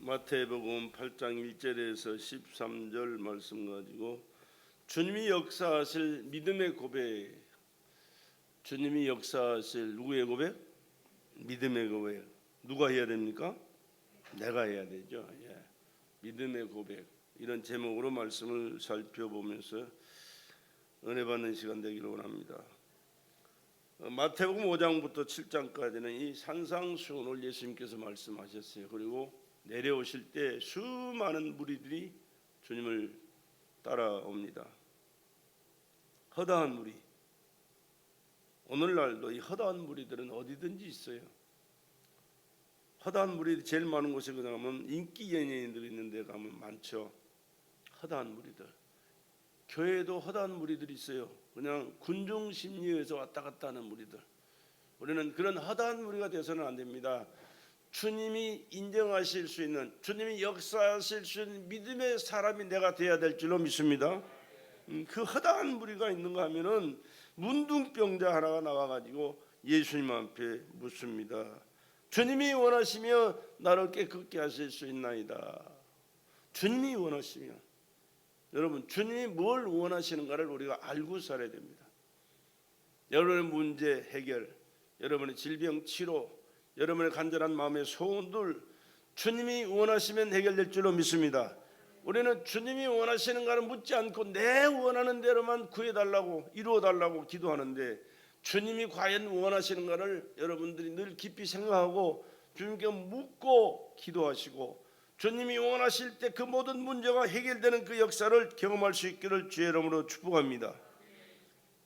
마태복음 8장 1절에서 13절 말씀 가지고 주님이 역사하실 믿음의 고백, 주님이 역사하실 누구의 고백? 믿음의 고백. 누가 해야 됩니까? 내가 해야 되죠. 믿음의 고백, 이런 제목으로 말씀을 살펴보면서 은혜 받는 시간 되기를 원합니다. 마태복음 5장부터 7장까지는 이 산상수훈을 예수님께서 말씀하셨어요. 그리고 내려오실 때 수많은 무리들이 주님을 따라옵니다. 허다한 무리. 오늘날도 이 허다한 무리들은 어디든지 있어요. 허다한 무리들이 제일 많은 곳에 가면 인기 연예인들이 있는 데 가면 많죠. 허다한 무리들. 교회에도 허다한 무리들이 있어요. 그냥 군중 심리에서 왔다 갔다 하는 무리들. 우리는 그런 허다한 무리가 되어서는 안 됩니다. 주님이 인정하실 수 있는, 주님이 역사하실 수 있는 믿음의 사람이 내가 되어야 될 줄로 믿습니다. 그 허다한 무리가 있는가 하면은 문둥병자 하나가 나와가지고 예수님 앞에 묻습니다. 주님이 원하시며 나를 깨끗게 하실 수 있나이다. 주님이 원하시면, 여러분, 주님이 뭘 원하시는가를 우리가 알고 살아야 됩니다. 여러분의 문제 해결, 여러분의 질병 치료, 여러분의 간절한 마음의 소원들 주님이 원하시면 해결될 줄로 믿습니다. 우리는 주님이 원하시는가를 묻지 않고 내 원하는 대로만 구해달라고, 이루어달라고 기도하는데, 주님이 과연 원하시는가를 여러분들이 늘 깊이 생각하고 주님께 묻고 기도하시고, 주님이 원하실 때 그 모든 문제가 해결되는 그 역사를 경험할 수 있기를 주의 이름으로 축복합니다.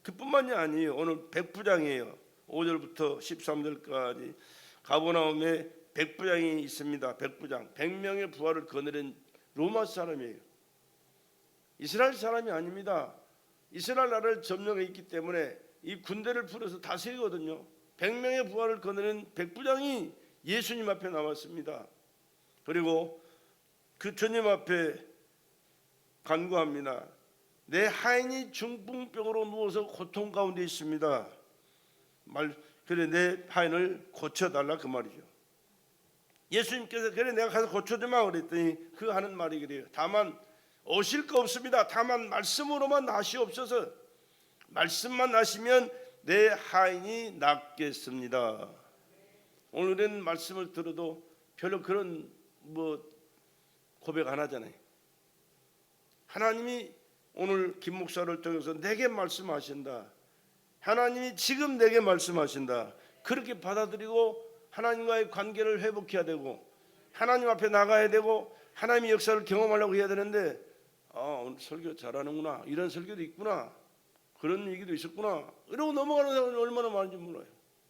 그뿐만이 아니에요. 오늘 백부장이에요. 5절부터 13절까지 가버나움에 백부장이 있습니다. 백부장, 100명의 부하를 거느린 로마 사람이에요. 이스라엘 사람이 아닙니다. 이스라엘 나라를 점령해 있기 때문에 이 군대를 풀어서 다스리거든요. 100명의 부하를 거느린 백부장이 예수님 앞에 나왔습니다. 그리고 그 주님 앞에 간구합니다. 내 하인이 중풍병으로 누워서 고통 가운데 있습니다. 그래, 내 하인을 고쳐달라, 그 말이죠. 예수님께서 그래 내가 가서 고쳐주마 그랬더니 그 하는 말이 그래요. 다만 오실 거 없습니다. 다만 말씀으로만 하시옵소서. 말씀만 하시면 내 하인이 낫겠습니다. 오늘은 말씀을 들어도 별로 그런 고백 안 하잖아요. 하나님이 오늘 김 목사를 통해서 내게 말씀하신다. 하나님이 지금 내게 말씀하신다. 그렇게 받아들이고 하나님과의 관계를 회복해야 되고 하나님 앞에 나가야 되고 하나님의 역사를 경험하려고 해야 되는데, 오늘 설교 잘하는구나, 이런 설교도 있구나, 그런 얘기도 있었구나, 이러고 넘어가는 사람이 얼마나 많은지 몰라요.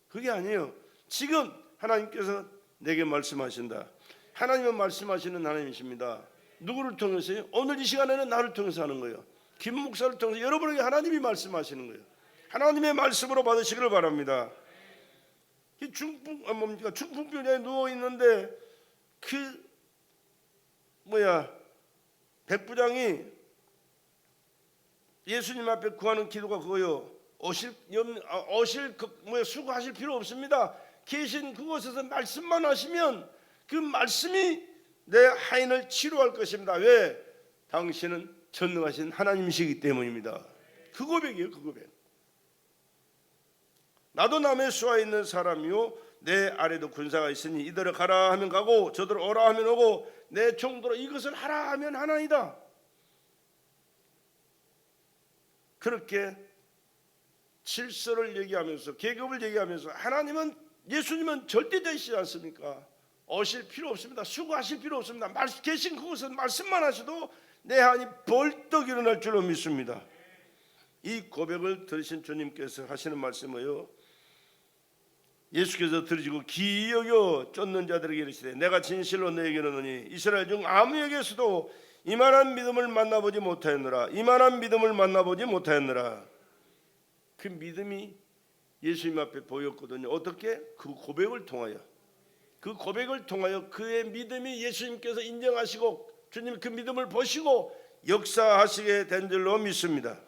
그게 아니에요. 지금 하나님께서 내게 말씀하신다. 하나님은 말씀하시는 하나님이십니다. 누구를 통해서요? 오늘 이 시간에는 나를 통해서 하는 거예요. 김 목사를 통해서 여러분에게 하나님이 말씀하시는 거예요. 하나님의 말씀으로 받으시기를 바랍니다. 중풍병자에 누워 있는데 백부장이 예수님 앞에 구하는 기도가 그거요. 수고하실 필요 없습니다. 계신 그곳에서 말씀만 하시면 그 말씀이 내 하인을 치료할 것입니다. 왜? 당신은 전능하신 하나님이시기 때문입니다. 그 고백이에요. 그 고백. 나도 남의 수하에 있는 사람이요 내 아래도 군사가 있으니 이들을 가라 하면 가고 저들을 오라 하면 오고 내 종들로 이것을 하라 하면 하나이다. 그렇게 질서를 얘기하면서 계급을 얘기하면서 하나님은, 예수님은 절대되시지 않습니까? 오실 필요 없습니다. 수고하실 필요 없습니다. 계신 그곳에서 말씀만 하셔도 내 하나님 벌떡 일어날 줄로 믿습니다. 이 고백을 들으신 주님께서 하시는 말씀이요, 예수께서 들으시고 기이 여겨 쫓는 자들에게 이르시되 내가 진실로 너에게 이르노니 이스라엘 중 아무에게서도 이만한 믿음을 만나보지 못하였느라. 이만한 믿음을 만나보지 못하였느라. 그 믿음이 예수님 앞에 보였거든요. 어떻게? 그 고백을 통하여. 그 고백을 통하여 그의 믿음이 예수님께서 인정하시고 주님 그 믿음을 보시고 역사하시게 된 줄로 믿습니다.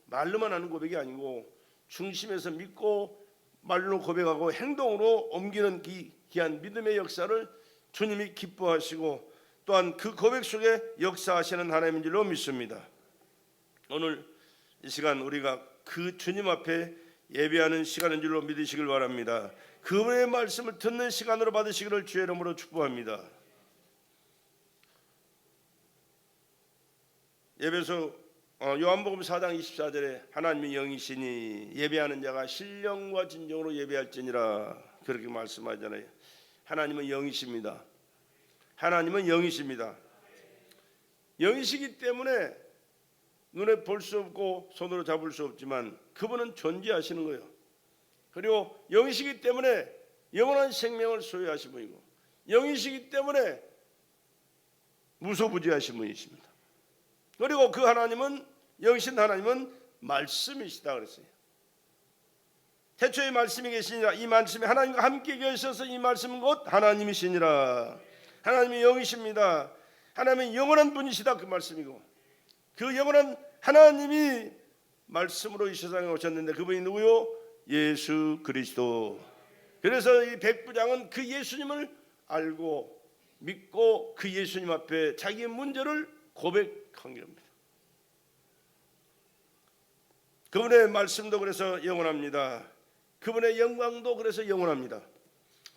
말로만 하는 고백이 아니고 중심에서 믿고 말로 고백하고 행동으로 옮기는 귀한 믿음의 역사를 주님이 기뻐하시고 또한 그 고백 속에 역사하시는 하나님인 줄로 믿습니다. 오늘 이 시간 우리가 그 주님 앞에 예배하는 시간인 줄로 믿으시길 바랍니다. 그분의 말씀을 듣는 시간으로 받으시기를 주의 이름으로 축복합니다. 예배소 요한복음 4장 24절에 하나님이 영이시니 예배하는 자가 신령과 진정으로 예배할지니라 그렇게 말씀하잖아요. 하나님은 영이십니다. 하나님은 영이십니다. 영이시기 때문에 눈에 볼 수 없고 손으로 잡을 수 없지만 그분은 존재하시는 거예요. 그리고 영이시기 때문에 영원한 생명을 소유하신 분이고 영이시기 때문에 무소부지하신 분이십니다. 그리고 그 하나님은 영이신 하나님은 말씀이시다 그랬어요. 태초에 말씀이 계시니라. 이 말씀이 하나님과 함께 계셔서 이 말씀은 곧 하나님이시니라. 하나님이 영이십니다. 하나님은 영원한 분이시다 그 말씀이고 그 영원한 하나님이 말씀으로 이 세상에 오셨는데 그분이 누구요? 예수 그리스도. 그래서 이 백부장은 그 예수님을 알고 믿고 그 예수님 앞에 자기의 문제를 고백한 겁니다. 그분의 말씀도 그래서 영원합니다. 그분의 영광도 그래서 영원합니다.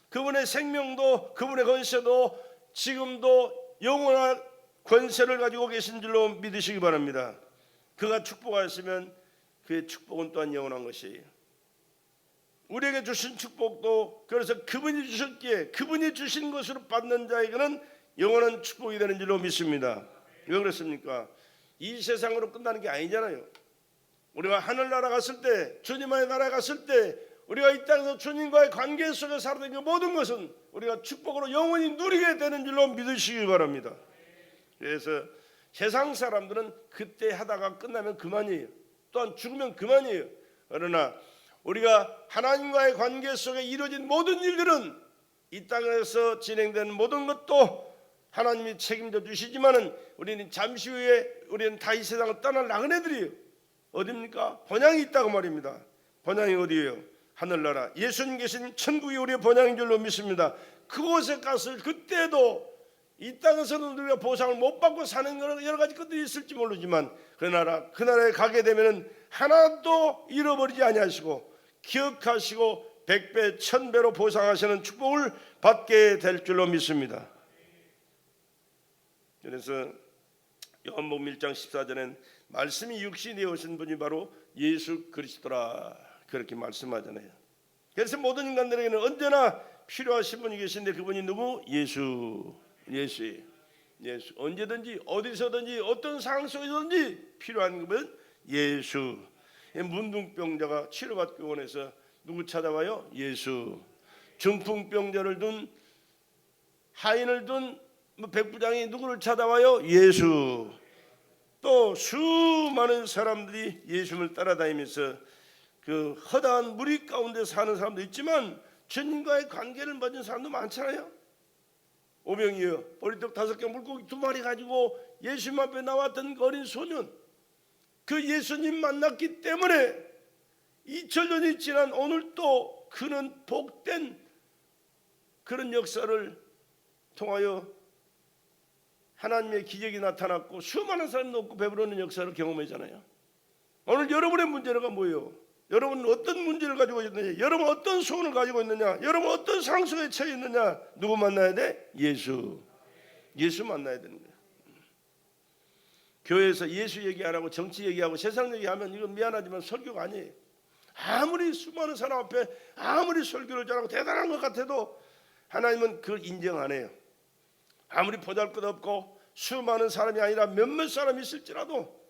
그분의 생명도 그분의 권세도 지금도 영원한 권세를 가지고 계신 줄로 믿으시기 바랍니다. 그가 축복하였으면 그의 축복은 또한 영원한 것이에요. 우리에게 주신 축복도 그래서 그분이 주셨기에 그분이 주신 것으로 받는 자에게는 영원한 축복이 되는 줄로 믿습니다. 왜 그렇습니까? 이 세상으로 끝나는 게 아니잖아요. 우리가 하늘나라 갔을 때 주님의 나라에 갔을 때 우리가 이 땅에서 주님과의 관계 속에 살아가는 그 모든 것은 우리가 축복으로 영원히 누리게 되는 줄로 믿으시기 바랍니다. 그래서 세상 사람들은 그때 하다가 끝나면 그만이에요. 또한 죽으면 그만이에요. 그러나 우리가 하나님과의 관계 속에 이루어진 모든 일들은 이 땅에서 진행된 모든 것도 하나님이 책임져 주시지만은 우리는 잠시 후에 우리는 다 이 세상을 떠날 나그네들이에요. 어디입니까? 본향이 있다고 말입니다. 본향이 어디예요? 하늘나라 예수님 계신 천국이 우리의 본향인 줄로 믿습니다. 그곳에 갔을 그때도 이 땅에서는 우리가 보상을 못 받고 사는 여러 가지 것들이 있을지 모르지만 그 나라에 가게 되면은 하나도 잃어버리지 아니하시고 기억하시고 100배 1000배로 보상하시는 축복을 받게 될 줄로 믿습니다. 그래서 요한복음 1장 14절엔 말씀이 육신이 되어 오신 분이 바로 예수 그리스도라 그렇게 말씀하잖아요. 그래서 모든 인간들에게는 언제나 필요하신 분이 계신데 그분이 누구? 예수. 언제든지 어디서든지 어떤 상황 속에서든지 필요한 것은 예수. 문둥병자가 치료받기 원해서 누구 찾아와요? 예수. 중풍병자를 둔 하인을 둔 백부장이 누구를 찾아와요? 예수. 또 수많은 사람들이 예수님을 따라다니면서 그 허다한 무리 가운데 사는 사람도 있지만 주님과의 관계를 맺은 사람도 많잖아요. 오병이어 보리떡 5개 물고기 2마리 가지고 예수님 앞에 나왔던 어린 소년, 그 예수님 만났기 때문에 2000년이 지난 오늘 또 그는 복된 그런 역사를 통하여 하나님의 기적이 나타났고 수많은 사람이 먹고 배부르는 역사를 경험하잖아요. 오늘 여러분의 문제가 뭐예요? 여러분은 어떤 문제를 가지고 있느냐? 여러분 어떤 소원을 가지고 있느냐? 여러분 어떤 상황 속에 처해 있느냐? 누구 만나야 돼? 예수 만나야 되는 거예요. 교회에서 예수 얘기 안 하고 정치 얘기하고 세상 얘기하면 이건 미안하지만 설교가 아니에요. 아무리 수많은 사람 앞에 아무리 설교를 잘하고 대단한 것 같아도 하나님은 그걸 인정 안 해요. 아무리 보잘것없고 수많은 사람이 아니라 몇몇 사람이 있을지라도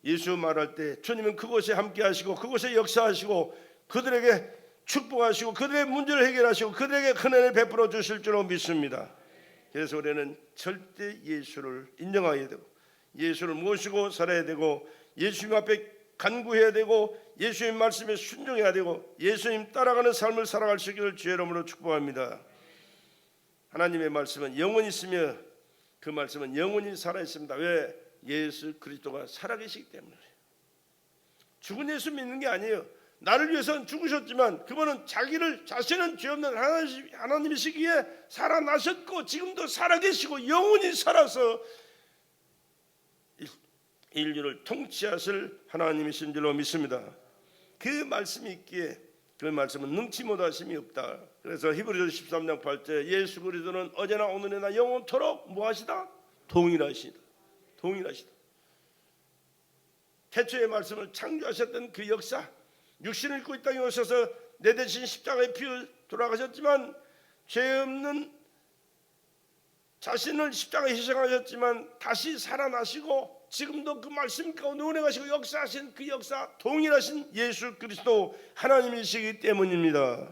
예수 말할 때 주님은 그곳에 함께 하시고 그곳에 역사하시고 그들에게 축복하시고 그들의 문제를 해결하시고 그들에게 큰 은혜를 베풀어 주실 줄로 믿습니다. 그래서 우리는 절대 예수를 인정해야 되고 예수를 모시고 살아야 되고 예수님 앞에 간구해야 되고 예수님 말씀에 순종해야 되고 예수님 따라가는 삶을 살아갈 수 있기를 주의 이름으로 축복합니다. 하나님의 말씀은 영원히 있으며 그 말씀은 영원히 살아있습니다. 왜? 예수 그리스도가 살아계시기 때문에. 죽은 예수 믿는 게 아니에요. 나를 위해서는 죽으셨지만 그분은 자신은 죄 없는 하나님이시기에 살아나셨고 지금도 살아계시고 영원히 살아서 인류를 통치하실 하나님이신 줄로 믿습니다. 그 말씀이 있기에 그 말씀은 능치 못하심이 없다. 그래서 히브리서 13장 8절 예수 그리스도는 어제나 오늘이나 영원토록 무엇이다? 동일하시다. 동일하시다. 태초의 말씀을 창조하셨던 그 역사, 육신을 입고 이 땅에 오셔서 내 대신 십자가에 피어 돌아가셨지만 죄 없는 자신을 십자가에 희생하셨지만 다시 살아나시고 지금도 그 말씀 가운데 운행하시고 역사하신 그 역사 동일하신 예수 그리스도 하나님이시기 때문입니다.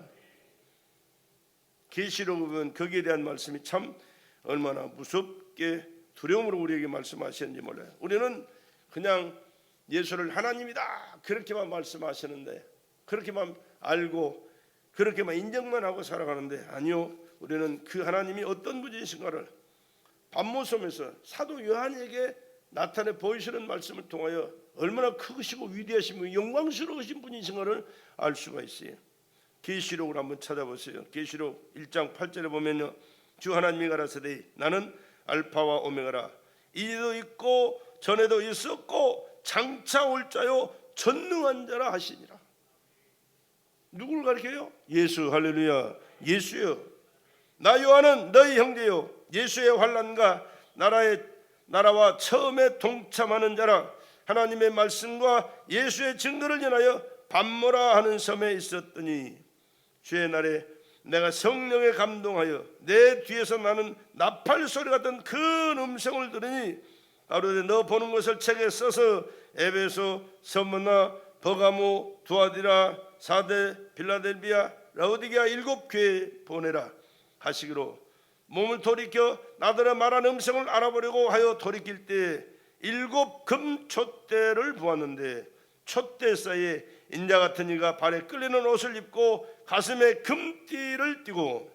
계시록은 거기에 대한 말씀이 참 얼마나 무섭게 두려움으로 우리에게 말씀하시는지 몰라요. 우리는 그냥 예수를 하나님이다 그렇게만 말씀하시는데 그렇게만 알고 그렇게만 인정만 하고 살아가는데 아니요, 우리는 그 하나님이 어떤 분이신가를 밤모섬에서 사도 요한에게 나타내 보이시는 말씀을 통하여 얼마나 크시고 위대하신 분, 영광스러우신 분이신가를 알 수가 있어요. 계시록을 한번 찾아보세요. 계시록 1장 8절에 보면요, 주 하나님이 가라사대 나는 알파와 오메가라, 이제도 있고 전에도 있었고 장차 올 자요 전능한 자라 하시니라. 누구를 가리켜요? 예수. 할렐루야. 예수요. 나 요한은 너희 형제요 예수의 환난과 나라와 처음에 동참하는 자라. 하나님의 말씀과 예수의 증거를 전하여 밤모라 하는 섬에 있었더니 주의 날에 내가 성령에 감동하여 내 뒤에서 나는 나팔 소리 같은 큰 음성을 들으니 가로되 너 보는 것을 책에 써서 에베소, 스무나, 버가모, 두아디라, 사데, 빌라델비아, 라오디게아 7교회에 보내라 하시기로 몸을 돌이켜 나더러 말한 음성을 알아보려고 하여 돌이킬 때 7 금촛대를 보았는데 촛대 사이에 인자 같은 이가 발에 끌리는 옷을 입고 가슴에 금띠를 띠고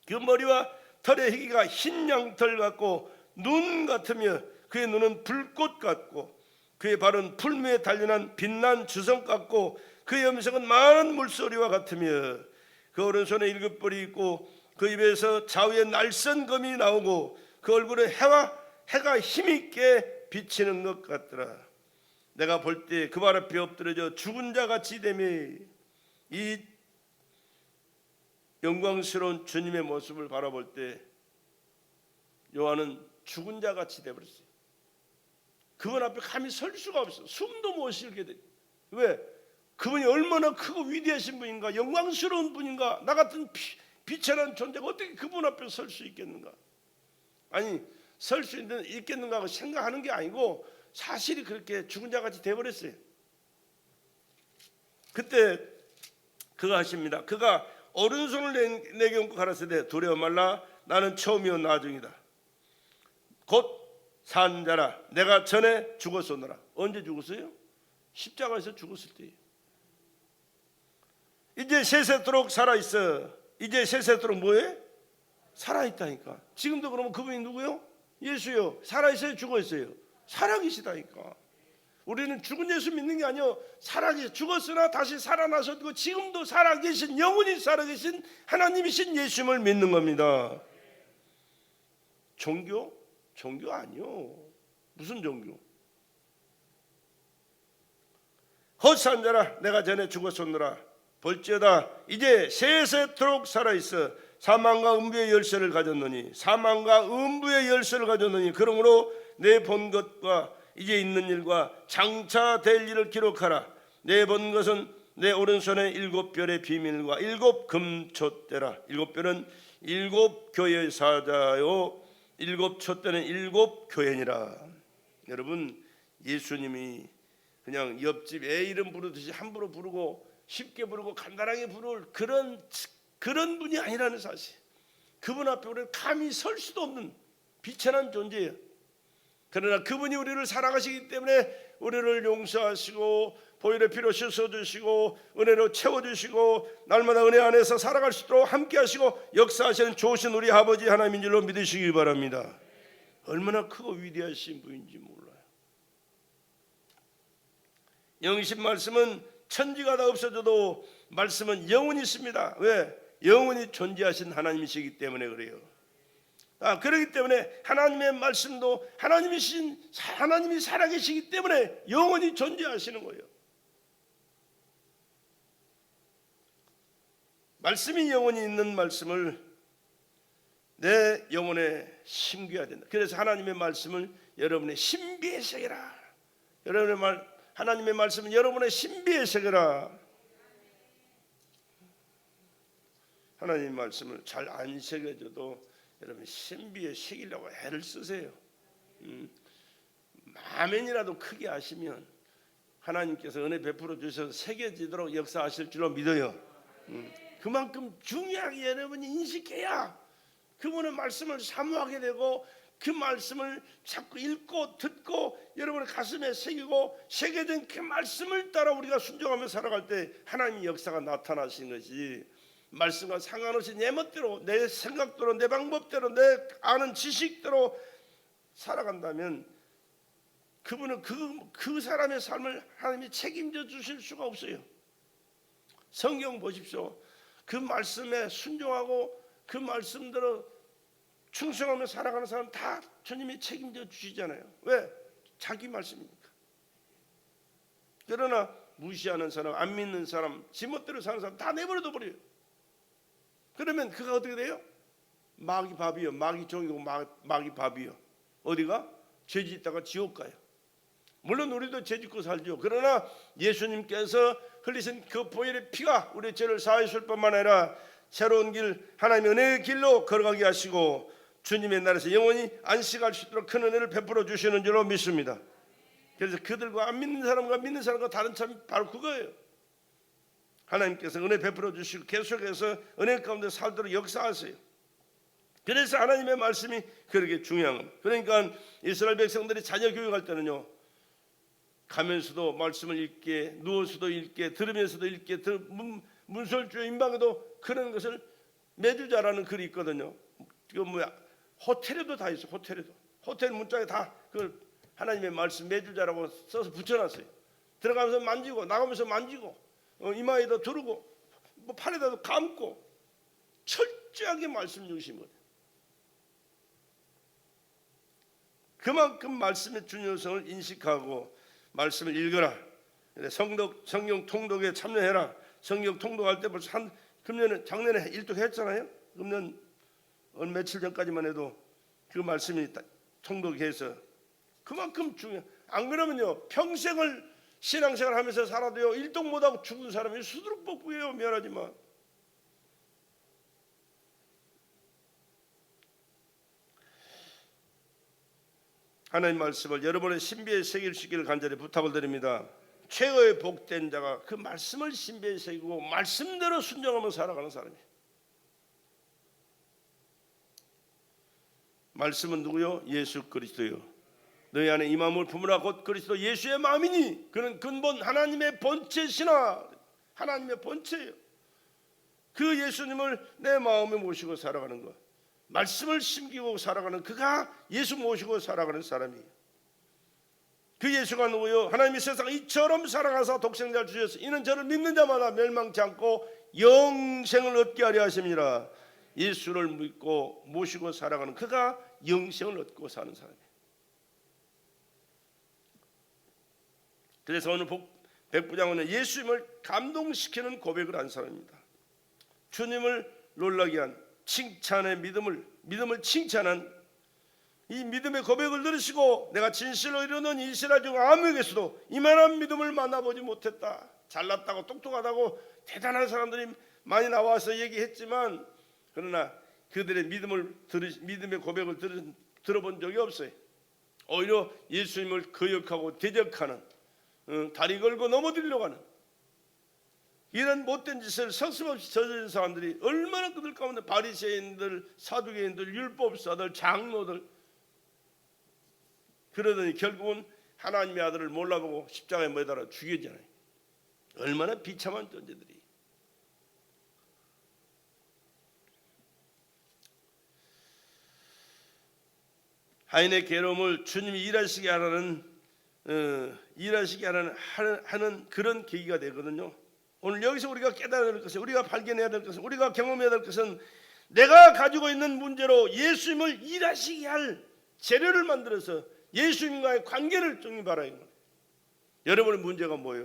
그 머리와 털의 희기가 흰 양털 같고 눈 같으며 그의 눈은 불꽃 같고 그의 발은 풀무에 단련한 빛난 주성 같고 그의 음성은 많은 물소리와 같으며 그 오른손에 7뿔이 있고 그 입에서 좌우에 날선 검이 나오고 그 얼굴에 해가 힘있게 비치는 것 같더라. 내가 볼 때 그 발 앞에 엎드려져 죽은 자 같이 되며 이 영광스러운 주님의 모습을 바라볼 때 요한은 죽은 자 같이 되어버렸어요. 그분 앞에 감히 설 수가 없어. 숨도 못 쉬게 돼. 왜? 그분이 얼마나 크고 위대하신 분인가, 영광스러운 분인가. 나 같은 비천한 존재가 어떻게 그분 앞에 설 수 있겠는가? 아니, 설 수 있겠는가 하고 생각하는 게 아니고 사실이 그렇게 죽은 자 같이 되어버렸어요. 그때 그가 하십니다. 그가 오른손을 내게 얹고 가라사대 두려워 말라 나는 처음이요 나중이다. 곧 산 자라 내가 전에 죽었었노라. 언제 죽었어요? 십자가에서 죽었을 때예요. 이제 세세토록 살아있어. 이제 세세토록 뭐해? 살아있다니까. 지금도 그러면 그분이 누구요? 예수요. 살아있어요? 죽어있어요? 살아계시다니까. 우리는 죽은 예수 믿는 게 아니요, 죽었으나 다시 살아나셨고 지금도 살아계신, 영원히 살아계신 하나님이신 예수님을 믿는 겁니다. 종교? 종교 아니요. 무슨 종교? 헛산 자라 내가 전에 죽었었노라. 볼지어다 이제 세세토록 살아있어. 사망과 음부의 열쇠를 가졌느니 사망과 음부의 열쇠를 가졌느니 그러므로 내 본 것과 이제 있는 일과 장차 될 일을 기록하라. 내 본 것은 내 오른손에 7별의 비밀과 7 금촛대라. 7별은 7 교회의 사자요 7 촛대는 7 교회니라. 여러분, 예수님이 그냥 옆집 애 이름 부르듯이 함부로 부르고 쉽게 부르고 간단하게 부를 그런 분이 아니라는 사실. 그분 앞에 우리는 감히 설 수도 없는 비천한 존재예요. 그러나 그분이 우리를 사랑하시기 때문에 우리를 용서하시고 보혈의 피로 씻어주시고 은혜로 채워주시고 날마다 은혜 안에서 살아갈 수 있도록 함께하시고 역사하시는 좋으신 우리 아버지 하나님인 줄로 믿으시기 바랍니다. 얼마나 크고 위대하신 분인지 몰라요. 영신 말씀은 천지가 다 없어져도 말씀은 영원히 있습니다. 왜? 영원히 존재하신 하나님이시기 때문에 그래요. 그렇기 때문에 하나님의 말씀도 하나님이 살아계시기 때문에 영원히 존재하시는 거예요. 말씀이 영원히 있는 말씀을 내 영혼에 심겨야 된다. 그래서 하나님의 말씀을 여러분의 신비에 새겨라. 하나님의 말씀은 여러분의 신비에 새겨라. 하나님의 말씀을 잘 안 새겨져도 여러분 신비에 새기려고 애를 쓰세요. 아멘이라도 크게 하시면 하나님께서 은혜 베풀어 주셔서 새겨지도록 역사하실 줄로 믿어요. 그만큼 중요하게 여러분이 인식해야 그분의 말씀을 사모하게 되고 그 말씀을 자꾸 읽고 듣고 여러분의 가슴에 새기고 새겨진 그 말씀을 따라 우리가 순종하며 살아갈 때 하나님의 역사가 나타나시는 것이, 말씀과 상관없이 내 멋대로 내 생각대로 내 방법대로 내 아는 지식대로 살아간다면 그분은 그 사람의 삶을 하나님이 책임져 주실 수가 없어요. 성경 보십시오. 그 말씀에 순종하고 그 말씀대로 충성하며 살아가는 사람 다 주님이 책임져 주시잖아요. 왜? 자기 말씀이니까. 그러나 무시하는 사람, 안 믿는 사람, 지멋대로 사는 사람 다 내버려 둬 버려요. 그러면 그가 어떻게 돼요? 마귀 밥이요. 마귀 종이고 마귀 밥이요. 어디가? 죄 짓다가 지옥 가요. 물론 우리도 죄 짓고 살죠. 그러나 예수님께서 흘리신 그 보혈의 피가 우리의 죄를 사하여 줄 뿐만 아니라 새로운 길, 하나님의 은혜의 길로 걸어가게 하시고 주님의 나라에서 영원히 안식할 수 있도록 큰 은혜를 베풀어 주시는 줄로 믿습니다. 그래서 그들과 안 믿는 사람과 믿는 사람과 다른 점이 바로 그거예요. 하나님께서 은혜 베풀어 주시고 계속해서 은혜 가운데 살도록 역사하세요. 그래서 하나님의 말씀이 그렇게 중요한 겁니다. 그러니까 이스라엘 백성들이 자녀 교육할 때는요, 가면서도 말씀을 읽게, 누워서도 읽게, 들으면서도 읽게, 문설주에 임방에도 그런 것을 매주자라는 글이 있거든요. 이거 뭐야? 호텔에도 다 있어. 호텔 문짝에 다 그 하나님의 말씀 매주자라고 써서 붙여놨어요. 들어가면서 만지고 나가면서 만지고 이마에도 두르고 뭐 팔에다도 감고 철저하게 말씀 중심으로. 그만큼 말씀의 중요성을 인식하고 말씀을 읽어라. 성경 통독에 참여해라. 성경 통독할 때 벌써 작년에 일독했잖아요. 금년 며칠 전까지만 해도 그 말씀이 통독해서 그만큼 중요. 안 그러면요 평생을 신앙생활 하면서 살아도요 일독 못하고 죽은 사람이 수두룩복부예요. 미안하지만. 하나님 말씀을 여러분의 신비에 새길 수 있기를 간절히 부탁을 드립니다. 최고의 복된 자가 그 말씀을 신비에 새기고 말씀대로 순종하며 살아가는 사람이에요. 말씀은 누구요? 예수 그리스도요. 너희 안에 이 마음을 품으라. 곧 그리스도 예수의 마음이니 그는 근본 하나님의 본체시나. 하나님의 본체예요. 그 예수님을 내 마음에 모시고 살아가는 것, 말씀을 심기고 살아가는 그가 예수 모시고 살아가는 사람이에요. 그 예수가 누구요? 하나님이 세상을 이처럼 사랑하사 독생자를 주셔서 이는 저를 믿는 자마다 멸망치 않고 영생을 얻게 하려 하심이라. 예수를 믿고 모시고 살아가는 그가 영생을 얻고 사는 사람이에요. 그래서 오늘 백부장은 예수님을 감동시키는 고백을 한 사람입니다. 주님을 놀라게 한 칭찬의 믿음을 칭찬한 이 믿음의 고백을 들으시고 내가 진실로 이르는 이스라엘 중 아무에게서도 이만한 믿음을 만나보지 못했다. 잘났다고 똑똑하다고 대단한 사람들이 많이 나와서 얘기했지만 그러나 그들의 믿음의 고백을 들어본 적이 없어요. 오히려 예수님을 거역하고 대적하는, 다리 걸고 넘어뜨리려고 하는 이런 못된 짓을 서슴없이 저지른 사람들이 얼마나 그들 가운데 바리새인들, 사두개인들, 율법사들, 장로들, 그러더니 결국은 하나님의 아들을 몰라보고 십자가에 매달아 죽이잖아요. 얼마나 비참한 존재들이. 하인의 괴로움을 주님이 일하시게 하라는 일하시게 하는 그런 계기가 되거든요. 오늘 여기서 우리가 깨달아야 될 것은, 우리가 발견해야 될 것은, 우리가 경험해야 될 것은, 내가 가지고 있는 문제로 예수님을 일하시게 할 재료를 만들어서 예수님과의 관계를 정립하라는 거예요. 여러분의 문제가 뭐예요?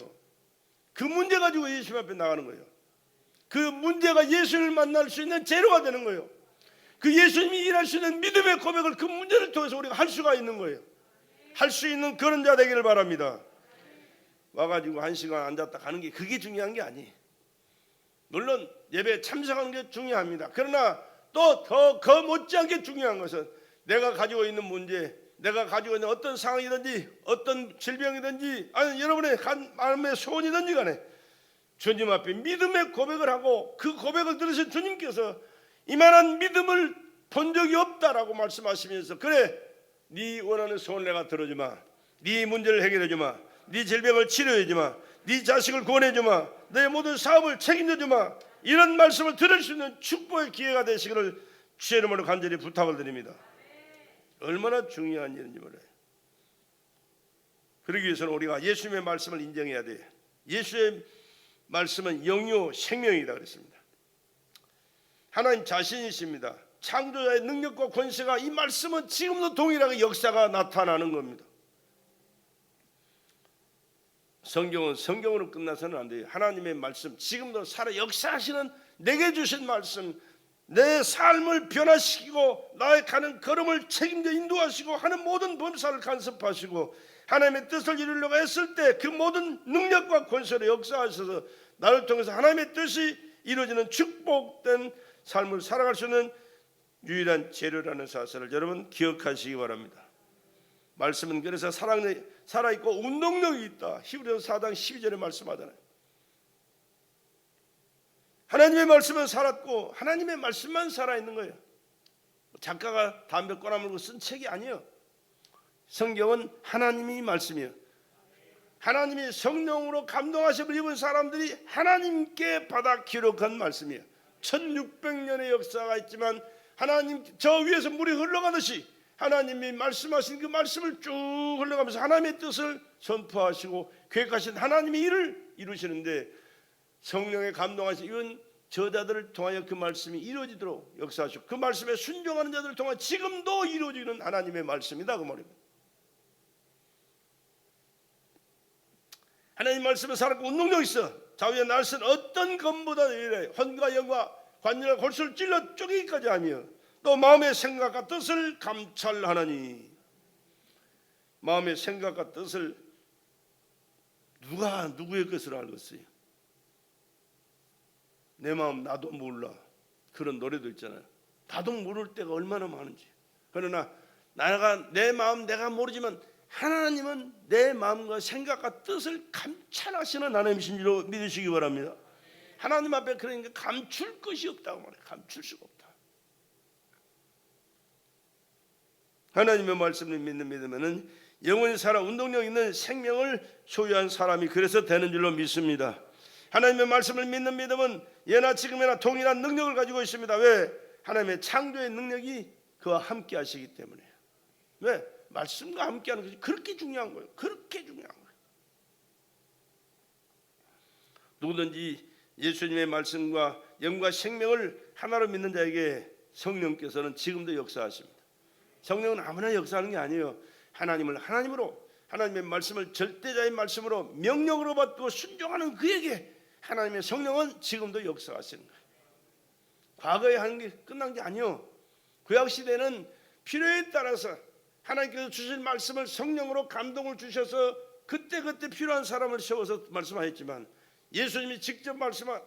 그 문제 가지고 예수님 앞에 나가는 거예요. 그 문제가 예수님을 만날 수 있는 재료가 되는 거예요. 그 예수님이 일할 수 있는 믿음의 고백을 그 문제를 통해서 우리가 할 수가 있는 거예요. 할 수 있는 그런 자 되기를 바랍니다. 와가지고 1시간 앉았다 가는 게 그게 중요한 게 아니에요. 물론 예배에 참석하는 게 중요합니다. 그러나 또 더 못지않게 중요한 것은 내가 가지고 있는 문제, 내가 가지고 있는 어떤 상황이든지 어떤 질병이든지 아니 여러분의 마음의 소원이든지 간에 주님 앞에 믿음의 고백을 하고 그 고백을 들으신 주님께서 이만한 믿음을 본 적이 없다라고 말씀하시면서 그래 네 원하는 소원을 내가 들어주마, 네 문제를 해결해주마, 네 질병을 치료해주마, 네 자식을 구원해주마, 내 모든 사업을 책임져주마, 이런 말씀을 들을 수 있는 축복의 기회가 되시기를 주의 이름으로 간절히 부탁을 드립니다. 얼마나 중요한 일인지 몰라요. 그러기 위해서는 우리가 예수님의 말씀을 인정해야 돼요. 예수의 말씀은 영요 생명이다 그랬습니다. 하나님 자신이십니다. 창조자의 능력과 권세가 이 말씀은 지금도 동일하게 역사가 나타나는 겁니다. 성경은 성경으로 끝나서는 안 돼요. 하나님의 말씀, 지금도 살아 역사하시는 내게 주신 말씀, 내 삶을 변화시키고 나의 가는 걸음을 책임져 인도하시고 하는 모든 범사를 간섭하시고 하나님의 뜻을 이루려고 했을 때 그 모든 능력과 권세로 역사하셔서 나를 통해서 하나님의 뜻이 이루어지는 축복된 삶을 살아갈 수 있는 유일한 재료라는 사실을 여러분 기억하시기 바랍니다. 말씀은 그래서 살아있고 운동력이 있다. 히브리서 4장 12절에 말씀하잖아요. 하나님의 말씀은 살았고 하나님의 말씀만 살아있는 거예요. 작가가 담배 꼬나물고 쓴 책이 아니에요. 성경은 하나님이 말씀이에요. 하나님이 성령으로 감동하심을 입은 사람들이 하나님께 받아 기록한 말씀이에요. 1600년의 역사가 있지만 하나님 저 위에서 물이 흘러가듯이 하나님이 말씀하신 그 말씀을 쭉 흘러가면서 하나님의 뜻을 선포하시고 계획하신 하나님의 일을 이루시는데 성령의 감동하신 이런 저자들을 통하여 그 말씀이 이루어지도록 역사하시고 그 말씀에 순종하는 자들을 통해 지금도 이루어지는 하나님의 말씀이다 그 말입니다. 하나님 말씀은 살았고 운동력 있어. 좌우의 날선 어떤 검보다 이래 혼과 영과 관절과 골수를 찔러 쪼개기까지 하며 또 마음의 생각과 뜻을 감찰하나니 마음의 생각과 뜻을 누가 누구의 것을 알겠어요? 내 마음 나도 몰라. 그런 노래도 있잖아요. 나도 모를 때가 얼마나 많은지. 그러나 내 마음 내가 모르지만 하나님은 내 마음과 생각과 뜻을 감찰하시는 하나님이신 줄로 믿으시기 바랍니다. 하나님 앞에 그러니까 감출 것이 없다고 말해요. 감출 수가 없다. 하나님의 말씀을 믿으면은 영원히 살아 운동력 있는 생명을 소유한 사람이 그래서 되는 줄로 믿습니다. 하나님의 말씀을 믿는 믿음은 예나 지금이나 동일한 능력을 가지고 있습니다. 왜? 하나님의 창조의 능력이 그와 함께 하시기 때문에요. 왜? 말씀과 함께하는 것이 그렇게 중요한 거예요. 그렇게 중요한 거예요. 누구든지 예수님의 말씀과 영과 생명을 하나로 믿는 자에게 성령께서는 지금도 역사하십니다. 성령은 아무나 역사하는 게 아니에요. 하나님을 하나님으로 하나님의 말씀을 절대자의 말씀으로 명령으로 받고 순종하는 그에게 하나님의 성령은 지금도 역사하시는 거예요. 과거에 하는 게 끝난 게 아니에요. 구약시대는 필요에 따라서 하나님께서 주신 말씀을 성령으로 감동을 주셔서 그때그때 필요한 사람을 세워서 말씀하셨지만 예수님이 직접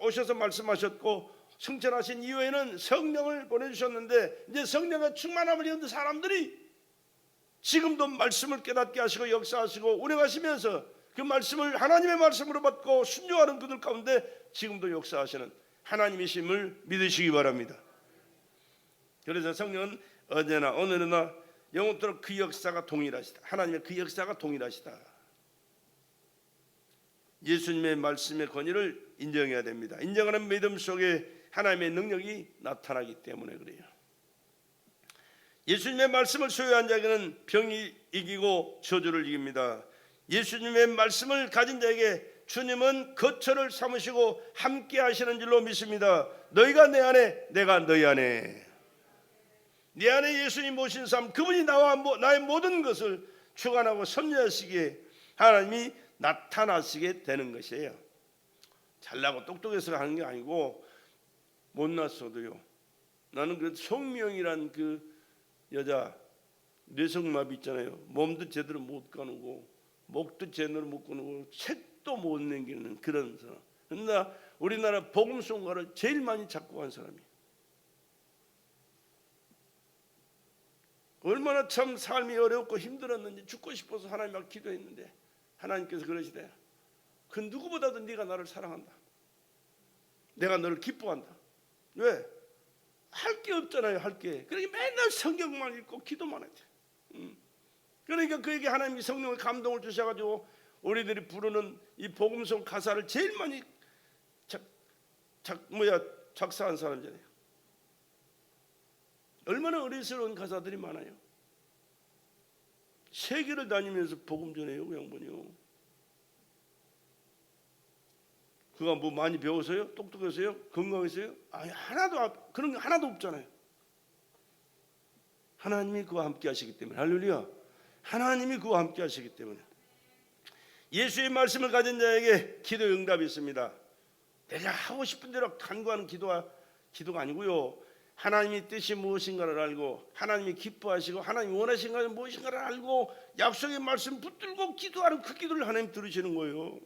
오셔서 말씀하셨고 승천하신 이후에는 성령을 보내주셨는데 이제 성령의 충만함을 입은 사람들이 지금도 말씀을 깨닫게 하시고 역사하시고 운행하시면서 그 말씀을 하나님의 말씀으로 받고 순종하는 그들 가운데 지금도 역사하시는 하나님이심을 믿으시기 바랍니다. 그래서 성령은 어제나 오늘이나 영원토록 그 역사가 동일하시다. 하나님의 그 역사가 동일하시다. 예수님의 말씀의 권위를 인정해야 됩니다. 인정하는 믿음 속에 하나님의 능력이 나타나기 때문에 그래요. 예수님의 말씀을 소유한 자에게는 병이 이기고 저주를 이깁니다. 예수님의 말씀을 가진 자에게 주님은 거처를 삼으시고 함께 하시는 줄로 믿습니다. 너희가 내 안에, 내가 너희 안에. 내 안에 예수님 모신 삶, 그분이 나와 나의 모든 것을 주관하고 섭리하시기에 하나님이 나타나시게 되는 것이에요. 잘나고 똑똑해서 하는 게 아니고 못났어도요. 나는 그 송미영이란 그 여자 뇌성마비 있잖아요. 몸도 제대로 못 가누고 목도 제대로 못 가누고 책도 못 남기는 그런 사람. 그러나 우리나라 복음송가를 제일 많이 작곡한 사람이에요. 얼마나 참 삶이 어렵고 힘들었는지 죽고 싶어서 하나님 앞에 기도했는데 하나님께서 그러시대. 그 누구보다도 네가 나를 사랑한다. 내가 너를 기뻐한다. 왜? 할 게 없잖아요. 할 게. 그러니까 맨날 성경만 읽고 기도만 해야 돼. 그러니까 그에게 하나님이 성령의 감동을 주셔가지고 우리들이 부르는 이 복음송 가사를 제일 많이 작사한 사람이잖아요. 얼마나 어리스러운 가사들이 많아요. 세계를 다니면서 복음 전해요, 그 양반이요. 그가 뭐 많이 배워서요? 똑똑해서요? 건강해서요? 아니, 그런 게 하나도 없잖아요. 하나님이 그와 함께 하시기 때문에. 할렐루야. 하나님이 그와 함께 하시기 때문에. 예수의 말씀을 가진 자에게 기도 응답이 있습니다. 내가 하고 싶은 대로 간구하는 기도가 아니고요. 하나님의 뜻이 무엇인가를 알고 하나님이 기뻐하시고 하나님이 원하시는 것이 무엇인가를 알고 약속의 말씀 붙들고 기도하는 그 기도를 하나님 들으시는 거예요.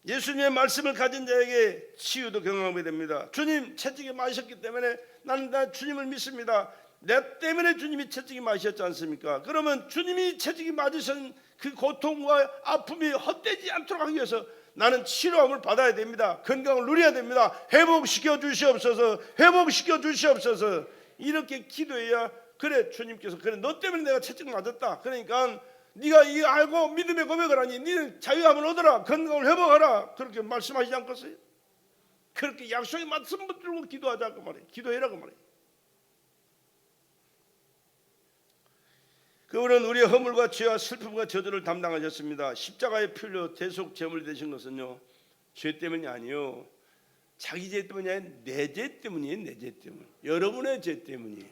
예수님의 말씀을 가진 자에게 치유도 경험하게 됩니다. 주님 채찍에 맞으셨기 때문에 나는 다 주님을 믿습니다. 내 때문에 주님이 채찍에 맞으셨지 않습니까? 그러면 주님이 채찍에 맞으신 그 고통과 아픔이 헛되지 않도록 하기 위해서 나는 치료함을 받아야 됩니다. 건강을 누려야 됩니다. 회복시켜 주시옵소서. 회복시켜 주시옵소서. 이렇게 기도해야 그래 주님께서 그래 너 때문에 내가 채찍 맞았다. 그러니까 네가 이거 알고 믿음의 고백을 하니 네는 자유함을 얻어라. 건강을 회복하라. 그렇게 말씀하시지 않겠어요? 그렇게 약속의 말씀 붙들고 기도하자 그 말이에요. 기도해라 그 말이에요. 그분은 우리의 허물과 죄와 슬픔과 저주를 담당하셨습니다. 십자가의 피로 대속 제물이 되신 것은요 죄 때문이 아니요 자기 죄 때문이 아니라 내 죄 때문이에요. 내 죄 때문. 여러분의 죄 때문이에요.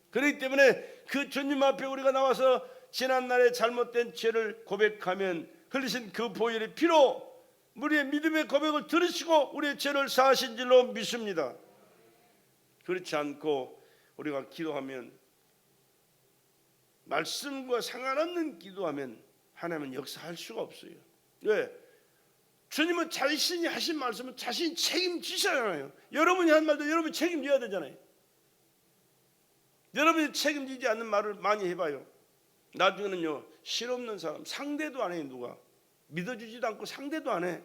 그렇기 때문에 그 주님 앞에 우리가 나와서 지난날의 잘못된 죄를 고백하면 흘리신 그 보혈의 피로 우리의 믿음의 고백을 들으시고 우리의 죄를 사하신 줄로 믿습니다. 그렇지 않고 우리가 기도하면 말씀과 상관없는 기도하면 하나님은 역사할 수가 없어요. 왜? 주님은 자신이 하신 말씀은 자신이 책임지시잖아요. 여러분이 한 말도 여러분이 책임져야 되잖아요. 여러분이 책임지지 않는 말을 많이 해봐요. 나중에는요 실없는 사람 상대도 안 해요. 누가 믿어주지도 않고 상대도 안 해.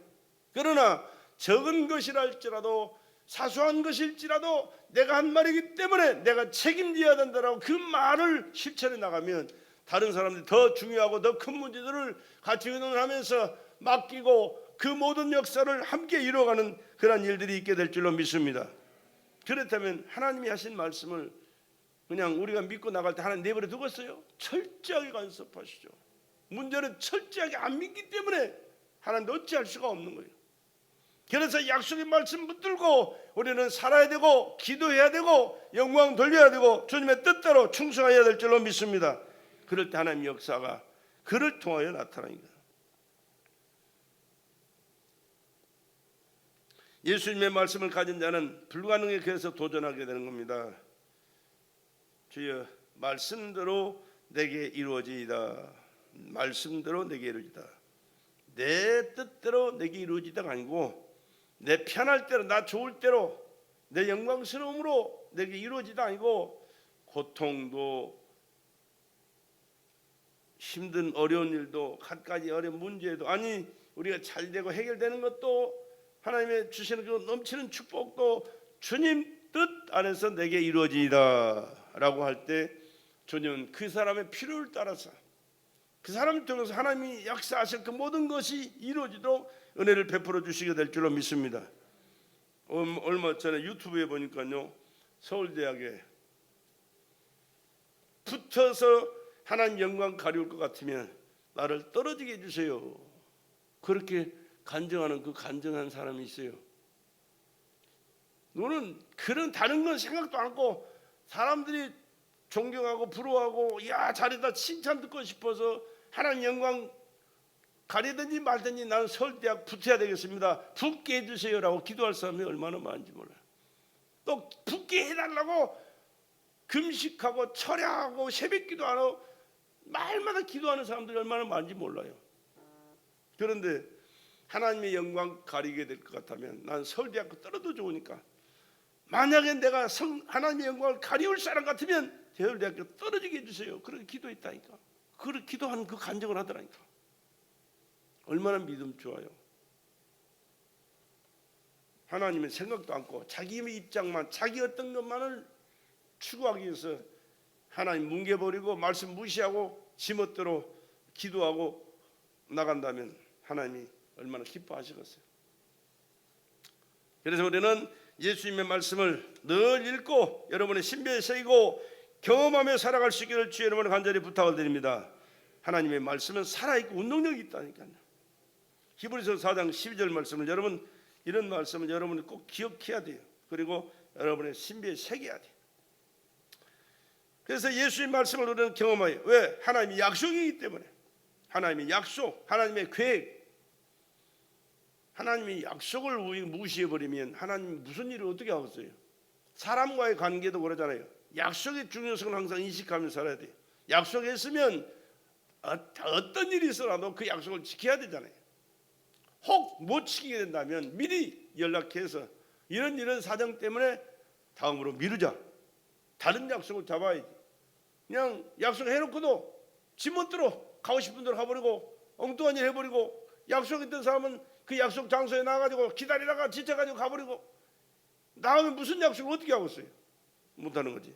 그러나 적은 것이랄지라도 사소한 것일지라도 내가 한 말이기 때문에 내가 책임져야 된다라고 그 말을 실천해 나가면 다른 사람들이 더 중요하고 더 큰 문제들을 같이 의논하면서 맡기고 그 모든 역사를 함께 이루어가는 그런 일들이 있게 될 줄로 믿습니다. 그렇다면 하나님이 하신 말씀을 그냥 우리가 믿고 나갈 때 하나님 내버려 두겠어요? 철저하게 간섭하시죠. 문제는 철저하게 안 믿기 때문에 하나님도 어찌할 수가 없는 거예요. 그래서 약속의 말씀 붙들고 우리는 살아야 되고 기도해야 되고 영광 돌려야 되고 주님의 뜻대로 충성해야 될 줄로 믿습니다. 그럴 때 하나님의 역사가 그를 통하여 나타납니다. 예수님의 말씀을 가진 자는 불가능에 대해서 도전하게 되는 겁니다. 주여 말씀대로 내게 이루어지이다. 말씀대로 내게 이루어지다. 내 뜻대로 내게 이루어지다가 아니고 내 편할 대로 나 좋을 대로 내 영광스러움으로 내게 이루어지다 아니고 고통도 힘든 어려운 일도 갖가지 어려운 문제도 아니 우리가 잘되고 해결되는 것도 하나님의 주시는 그 넘치는 축복도 주님 뜻 안에서 내게 이루어지이다 라고 할 때 주님은 그 사람의 필요를 따라서 그 사람을 통해서 하나님이 역사하실 그 모든 것이 이루어지도록 은혜를 베풀어 주시게 될 줄로 믿습니다. 얼마 전에 유튜브에 보니까요 서울대학에 붙어서 하나님 영광 가리울 것 같으면 나를 떨어지게 해주세요. 그렇게 간증하는 그 간증한 사람이 있어요. 너는 그런 다른 건 생각도 않고 사람들이 존경하고 부러워하고 야 잘했다 칭찬 듣고 싶어서 하나님 영광 가리든지 말든지 나는 서울대학 붙어야 되겠습니다. 붙게 해주세요라고 기도할 사람이 얼마나 많은지 몰라요. 또 붙게 해달라고 금식하고 철야하고 새벽기도하고 말마다 기도하는 사람들이 얼마나 많은지 몰라요. 그런데 하나님의 영광 가리게 될 것 같다면 난 서울대학교 떨어도 좋으니까 만약에 내가 하나님의 영광을 가리울 사람 같으면 서울대학교 떨어지게 해주세요. 그렇게 기도했다니까. 그렇게 기도하는 그 간증을 하더라니까. 얼마나 믿음 좋아요. 하나님의 생각도 않고 자기의 입장만 자기 어떤 것만을 추구하기 위해서 하나님 뭉개버리고 말씀 무시하고 지멋대로 기도하고 나간다면 하나님이 얼마나 기뻐하시겠어요. 그래서 우리는 예수님의 말씀을 늘 읽고 여러분의 신비에 새기고 경험하며 살아갈 수 있기를 주의 이름으로 간절히 부탁을 드립니다. 하나님의 말씀은 살아있고 운동력이 있다니까요. 히브리서 4장 12절 말씀을 여러분 이런 말씀을 여러분이 꼭 기억해야 돼요. 그리고 여러분의 신비에 새겨야 돼요. 그래서 예수의 말씀을 우리는 경험해요. 왜? 하나님의 약속이기 때문에. 하나님의 약속, 하나님의 계획. 하나님의 약속을 무시해버리면 하나님 무슨 일을 어떻게 하겠어요? 사람과의 관계도 그러잖아요. 약속의 중요성을 항상 인식하며 살아야 돼요. 약속했으면 어떤 일이 있어라도 그 약속을 지켜야 되잖아요. 혹 못 지키게 된다면 미리 연락해서 이런 사정 때문에 다음으로 미루자. 다른 약속을 잡아야지. 그냥 약속해놓고도 지멋대로 가고 싶은 대로 가버리고 엉뚱한 일 해버리고 약속했던 사람은 그 약속 장소에 나가지고 기다리다가 지쳐가지고 가버리고 나오면 무슨 약속을 어떻게 하겠어요? 못하는 거지.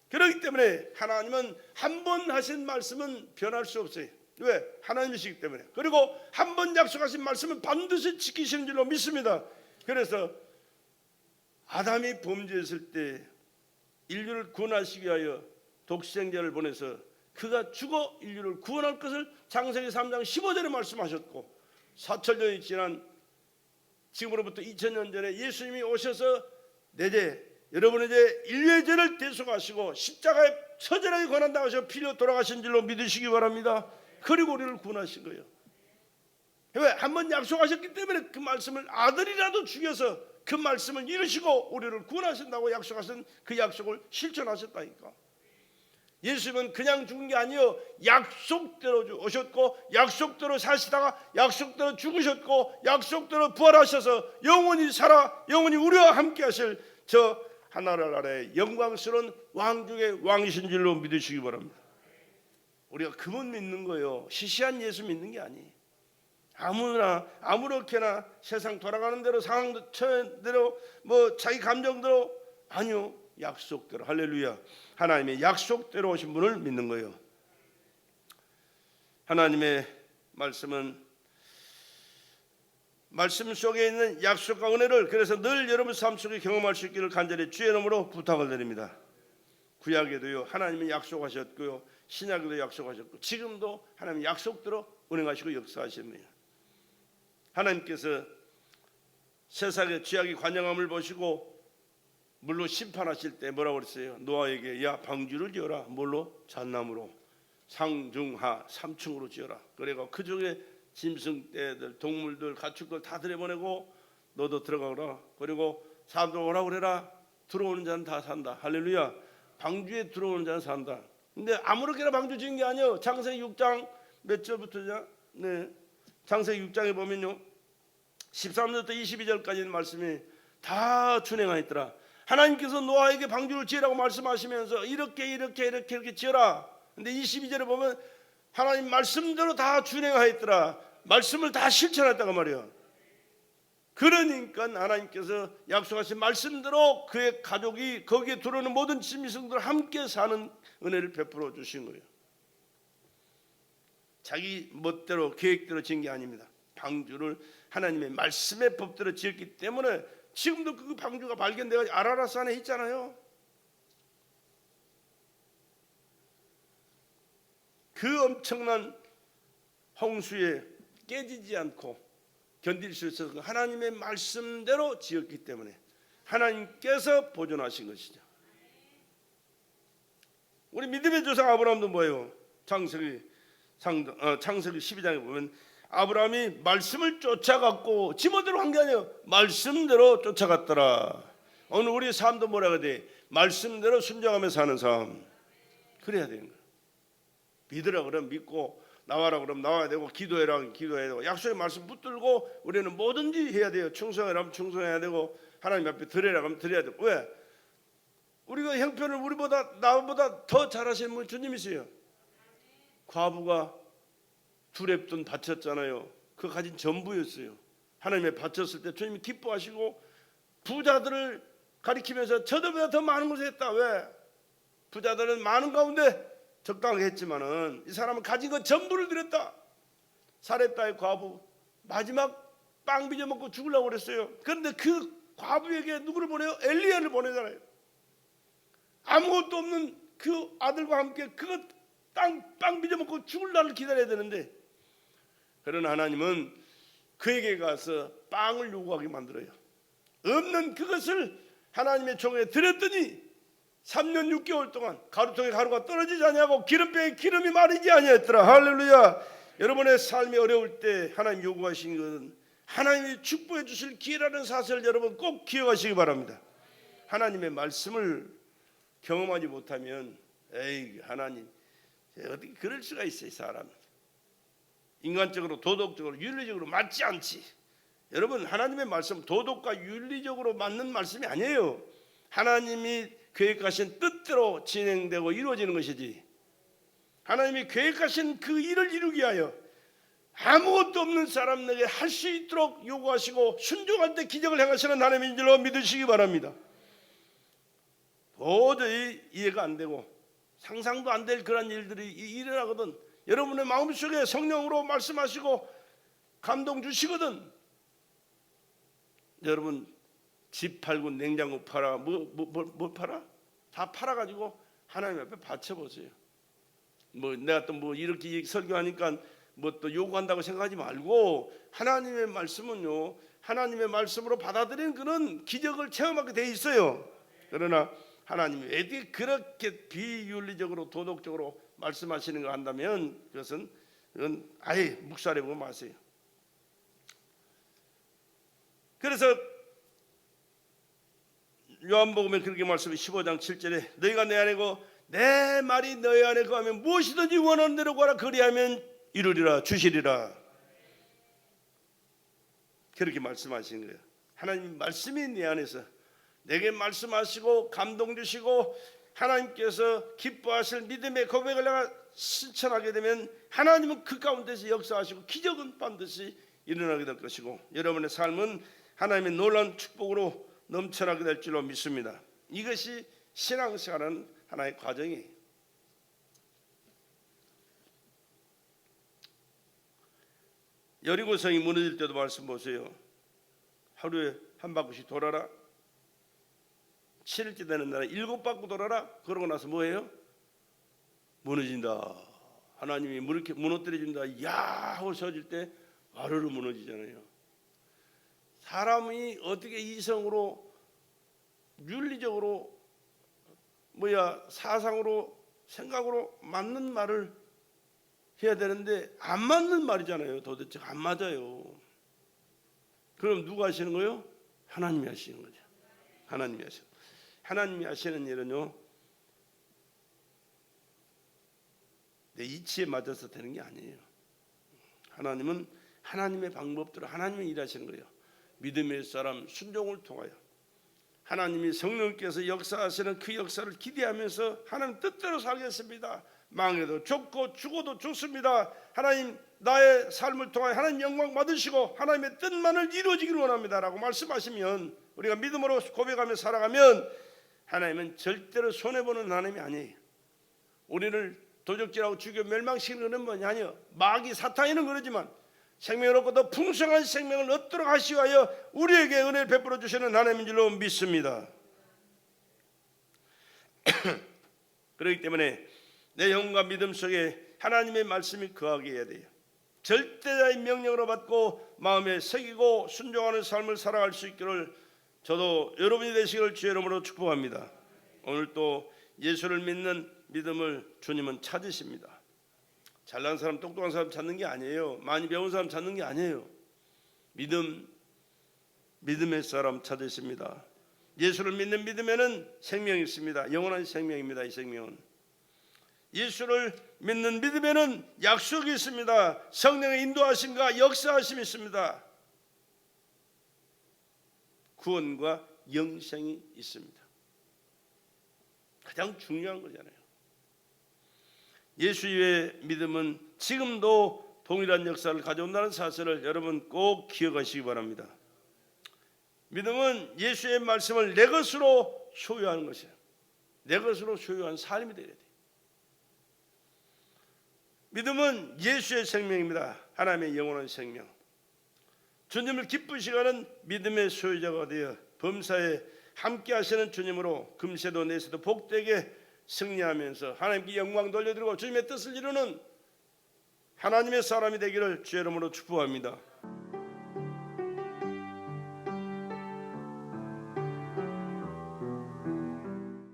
그렇기 때문에 하나님은 한 번 하신 말씀은 변할 수 없어요. 왜? 하나님이시기 때문에. 그리고 한 번 약속하신 말씀은 반드시 지키시는 줄로 믿습니다. 그래서 아담이 범죄했을 때 인류를 구원하시기 위하여 독생자를 보내서 그가 죽어 인류를 구원할 것을 창세기 3장 15절에 말씀하셨고 4천년이 지난 지금으로부터 2000년 전에 예수님이 오셔서 내 죄, 여러분의 죄, 인류의 죄를 대속하시고 십자가에 처절하게 고난당하셔 피로 돌아가신 줄로 믿으시기 바랍니다. 그리고 우리를 구원하신 거예요. 왜? 한번 약속하셨기 때문에 그 말씀을 아들이라도 죽여서 그 말씀을 이루시고 우리를 구원하신다고 약속하신 그 약속을 실천하셨다니까. 예수님은 그냥 죽은 게 아니요 약속대로 오셨고 약속대로 사시다가 약속대로 죽으셨고 약속대로 부활하셔서 영원히 살아 영원히 우리와 함께 하실 저 하나님 아래 영광스러운 왕중의 왕이신 줄로 믿으시기 바랍니다. 우리가 그분 믿는 거예요. 시시한 예수 믿는 게 아니에요. 아무나 아무렇게나 세상 돌아가는 대로 상황대로 뭐 자기 감정대로 아니요 약속대로 할렐루야. 하나님의 약속대로 오신 분을 믿는 거예요. 하나님의 말씀은 말씀 속에 있는 약속과 은혜를 그래서 늘 여러분 삶 속에 경험할 수 있기를 간절히 주의 이름으로 부탁을 드립니다. 구약에도요 하나님이 약속하셨고요 신약에도 약속하셨고 지금도 하나님 약속대로 운행하시고 역사하십니다. 하나님께서 세상의 죄악이 관영함을 보시고 물로 심판하실 때 뭐라고 그랬어요? 노아에게 야 방주를 지어라. 뭘로? 잣나무로 상중하 3층으로 지어라. 그래가 그 중에 짐승떼들 동물들 가축들 다 들여보내고 너도 들어가라. 그리고 사람들 오라고 그래라. 들어오는 자는 다 산다. 할렐루야. 방주에 들어오는 자는 산다. 근데 아무렇게나 방주 지은 게 아니에요. 창세기 6장 몇 절부터냐? 네, 창세기 6장에 보면요 13절부터 22절까지 있는 말씀이 다 준행하였더라. 하나님께서 노아에게 방주를 지으라고 말씀하시면서 이렇게 지어라. 근데 22절에 보면 하나님 말씀대로 다 준행하였더라. 말씀을 다 실천했다고 말이에요. 그러니까 하나님께서 약속하신 말씀대로 그의 가족이 거기에 들어오는 모든 짐승들 함께 사는 은혜를 베풀어 주신 거예요. 자기 멋대로 계획대로 지은 게 아닙니다. 방주를 하나님의 말씀의 법대로 지었기 때문에 지금도 그 방주가 발견돼가지고 아라라산에 있잖아요. 그 엄청난 홍수에 깨지지 않고 견딜 수 있어서 하나님의 말씀대로 지었기 때문에 하나님께서 보존하신 것이죠. 우리 믿음의 조상 아브라함도 뭐예요? 창세기 12장에 보면 아브라함이 말씀을 쫓아갔고 지멋대로 한 게 아니에요. 말씀대로 쫓아갔더라. 오늘 우리의 삶도 뭐라고 돼? 말씀대로 순종하며 사는 삶. 그래야 되는 거예요. 믿으라 그러면 믿고, 나와라 그러면 나와야 되고, 기도해라 그러면 기도해야 되고, 약속의 말씀 붙들고 우리는 뭐든지 해야 돼요. 충성해라 하면 충성해야 되고, 하나님 앞에 드려라 하면 드려야 되고. 왜? 우리가 형편을 나보다 더 잘하시는 분 주님이세요. 과부가 두렙돈 바쳤잖아요. 그 가진 전부였어요. 하나님의 바쳤을 때 주님이 기뻐하시고 부자들을 가리키면서 저들보다 더 많은 것을 했다. 왜? 부자들은 많은 가운데 적당하게 했지만은 이 사람은 가진 것 전부를 드렸다. 사렙다의 과부 마지막 빵 빚어 먹고 죽으려고 그랬어요. 그런데 그 과부에게 누구를 보내요? 엘리야를 보내잖아요. 아무것도 없는 그 아들과 함께 그것 빵 빚어 먹고 죽을 날을 기다려야 되는데, 그러나 하나님은 그에게 가서 빵을 요구하게 만들어요. 없는 그것을 하나님의 종에 드렸더니 3년 6개월 동안 가루통에 가루가 떨어지지 아니하고 기름병에 기름이 마르지 아니했더라. 할렐루야. 여러분의 삶이 어려울 때 하나님 요구하신 것은 하나님이 축복해 주실 기회라는 사실을 여러분 꼭 기억하시기 바랍니다. 하나님의 말씀을 경험하지 못하면 에이 하나님 어떻게 그럴 수가 있어요. 사람 인간적으로 도덕적으로 윤리적으로 맞지 않지. 여러분 하나님의 말씀 도덕과 윤리적으로 맞는 말씀이 아니에요. 하나님이 계획하신 뜻대로 진행되고 이루어지는 것이지, 하나님이 계획하신 그 일을 이루기 위하여 아무것도 없는 사람에게 할 수 있도록 요구하시고 순종할 때 기적을 행하시는 하나님인 줄로 믿으시기 바랍니다. 도저히 이해가 안 되고 상상도 안 될 그런 일들이 일어나거든. 여러분의 마음속에 성령으로 말씀하시고 감동 주시거든. 여러분 집 팔고 냉장고 팔아 뭐 팔아? 다 팔아가지고 하나님 앞에 바쳐보세요. 뭐 내가 또 뭐 이렇게 설교하니까 뭐 또 요구한다고 생각하지 말고, 하나님의 말씀은요 하나님의 말씀으로 받아들이는 그런 기적을 체험하게 돼 있어요. 그러나 하나님이 왜 그렇게 비윤리적으로 도덕적으로 말씀하시는 거 한다면 그건 아예 묵살해 보고 마세요. 그래서 요한복음에 그렇게 말씀해 15장 7절에 너희가 내 안에고 내 말이 너희 안에 거하면 무엇이든지 원하는 대로 구하라 그리하면 이루리라 주시리라. 그렇게 말씀하시는 거예요. 하나님 말씀이 내 안에서 내게 말씀하시고 감동 주시고 하나님께서 기뻐하실 믿음의 고백을 내가 실천하게 되면 하나님은 그 가운데서 역사하시고 기적은 반드시 일어나게 될 것이고, 여러분의 삶은 하나님의 놀라운 축복으로 넘쳐나게 될 줄로 믿습니다. 이것이 신앙생활은 하나의 과정이에요. 여리고성이 무너질 때도 말씀 보세요. 하루에 한 바퀴씩 돌아라. 7일째 되는 날에 7바퀴 돌아라. 그러고 나서 뭐예요? 무너진다. 하나님이 이렇게 무너뜨려준다. 야 하고 서질 때 와르르 무너지잖아요. 사람이 어떻게 이성으로 윤리적으로 사상으로 생각으로 맞는 말을 해야 되는데 안 맞는 말이잖아요. 도대체 안 맞아요. 그럼 누가 하시는 거예요? 하나님이 하시는 거죠. 하나님이 하시는 거예요. 하나님이 하시는 일은요 내 이치에 맞아서 되는 게 아니에요. 하나님은 하나님의 방법대로 하나님이 일하시는 거예요. 믿음의 사람 순종을 통하여 하나님이 성령께서 역사하시는 그 역사를 기대하면서 하나님 뜻대로 살겠습니다. 망해도 좋고 죽어도 좋습니다. 하나님 나의 삶을 통하여 하나님 영광 받으시고 하나님의 뜻만을 이루어지기를 원합니다 라고 말씀하시면, 우리가 믿음으로 고백하며 살아가면 하나님은 절대로 손해보는 하나님이 아니에요. 우리를 도적질하고 죽여 멸망시키는 것은 뭐냐? 아니요. 마귀 사탄이는 그러지만 생명을 얻고 더 풍성한 생명을 얻도록 하시기 위하여 우리에게 은혜를 베풀어 주시는 하나님인 줄로 믿습니다. 그렇기 때문에 내 영과 믿음 속에 하나님의 말씀이 거하게 해야 돼요. 절대자의 명령으로 받고 마음에 새기고 순종하는 삶을 살아갈 수 있기를 저도 여러분이 되시기를 주의 이름으로 축복합니다. 오늘 또 예수를 믿는 믿음을 주님은 찾으십니다. 잘난 사람, 똑똑한 사람 찾는 게 아니에요. 많이 배운 사람 찾는 게 아니에요. 믿음의 사람 찾으십니다. 예수를 믿는 믿음에는 생명이 있습니다. 영원한 생명입니다. 이 생명은 예수를 믿는 믿음에는 약속이 있습니다. 성령의 인도하심과 역사하심이 있습니다. 구원과 영생이 있습니다. 가장 중요한 거잖아요. 예수 위의 믿음은 지금도 동일한 역사를 가져온다는 사실을 여러분 꼭 기억하시기 바랍니다. 믿음은 예수의 말씀을 내 것으로 소유하는 것이에요. 내 것으로 소유한 삶이 되어야 돼요. 믿음은 예수의 생명입니다. 하나님의 영원한 생명. 주님을 기쁘시게 하는 믿음의 소유자가 되어 범사에 함께 하시는 주님으로 금세도 내세도 복되게 승리하면서 하나님께 영광 돌려드리고 주님의 뜻을 이루는 하나님의 사람이 되기를 주의 이름으로 축복합니다.